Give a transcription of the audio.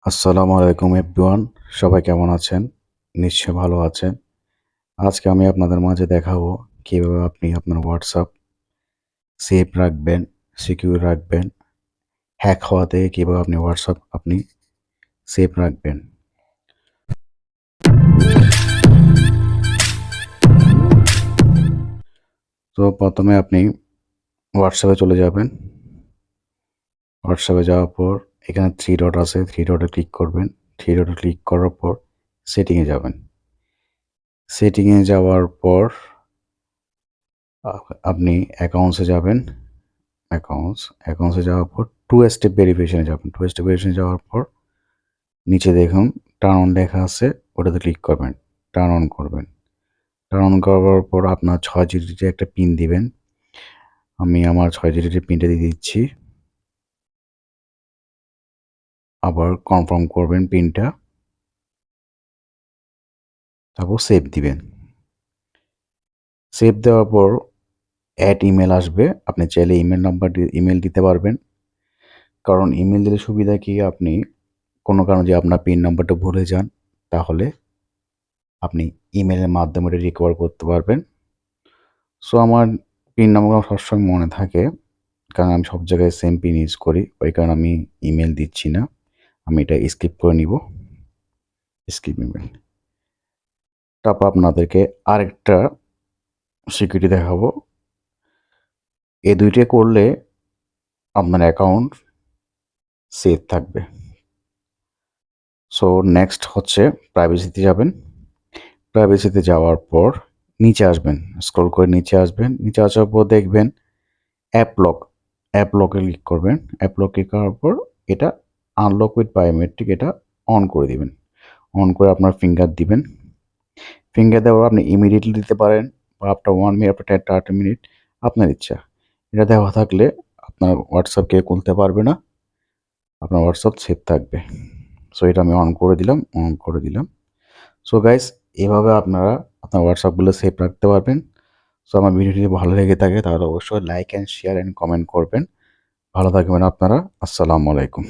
আসসালামু আলাইকুম এভরিওয়ান। সবাই কেমন আছেন? নিশ্চয়ই ভালো আছেন। আজকে আমি আপনাদের মাঝে দেখাবো কিভাবে আপনি আপনার WhatsApp সেভ রাখবেন, সিকিউর রাখবেন। হ্যাক হওয়া থেকে কিভাবে আপনি WhatsApp সেভ রাখবেন। তো প্রথমে আপনি WhatsApp এ চলে যাবেন। WhatsApp এ যাওয়ার পর এখানে 3 ডট আছে, 3 ডটে ক্লিক করবেন। 3 ডটে ক্লিক করার পর সেটিং এ যাবেন। সেটিং এ যাওয়ার পর আ আপনি অ্যাকাউন্টস এ যাবেন। অ্যাকাউন্টসে যাওয়ার পর টু স্টেপ ভেরিফিকেশনে যাবেন। টু স্টেপ ভেরিফিকেশনে যাওয়ার পর নিচে দেখুন টার্ন অন লেখা আছে, ওটাতে ক্লিক করবেন। টার্ন অন করবেন। টার্ন অন করার পর আপনার 6 ডিজিটের একটা পিন দিবেন। আমি আমার 6 ডিজিটের পিনটা দিয়ে দিচ্ছি। আবার কনফার্ম করবেন পিনটা। তারপর সেভ দিবেন। সেভ দেওয়ার পর অ্যাড ইমেল আসবে। আপনি চাইলে ইমেল দিতে পারবেন। কারণ ইমেল দিলে সুবিধা কি, আপনি কোনো কারণে যদি আপনার পিন নাম্বারটা ভুলে যান, তাহলে আপনি ইমেলের মাধ্যমে ওটা রিকভার করতে পারবেন। সো আমার পিন নাম্বার সবসময় মনে থাকে, কারণ আমি সব জায়গায় সেম পিন ইউজ করি। ওই কারণে আমি ইমেল দিচ্ছি না। আমি এটা স্কিপ করে নিব। Skip email. তারপর আপনাদেরকে আরেকটা সিকিউরিটি দেখাবো। এই দুইটা করলে আপনার অ্যাকাউন্ট সেফ থাকবে। সো নেক্সট হচ্ছে প্রাইভেসিতে যাবেন। প্রাইভেসিতে যাওয়ার পর নিচে আসবেন। স্ক্রল করে নিচে আসবেন। নিচে আসার পর দেখবেন অ্যাপ লক। অ্যাপ লকে ক্লিক করবেন। অ্যাপ লক ক্লিক করার পর এটা আনলক উইথ বায়োমেট্রিক, এটা অন করে দিবেন। অন করে আপনার ফিঙ্গার দিবেন। ফিঙ্গার দেওয়ার আপনি ইমিডিয়েটলি দিতে পারেন বা আফটার 1 মিনিট, আফটার 10-30 মিনিট, আপনার ইচ্ছা। এটা দেওয়া থাকলে আপনার WhatsApp কেউ খুলতে পারবে না। আপনার WhatsApp সেভ থাকবে। সো এটা আমি অন করে দিলাম, অন করে দিলাম। সো গাইস, এভাবে আপনারা আপনার WhatsAppগুলো সেভ রাখতে পারবেন। সো আমার ভিডিওটি যদি ভালো লেগে থাকে তাহলে অবশ্যই like and share and comment করবেন। ভালো থাকবেন আপনারা। আসসালামু আলাইকুম।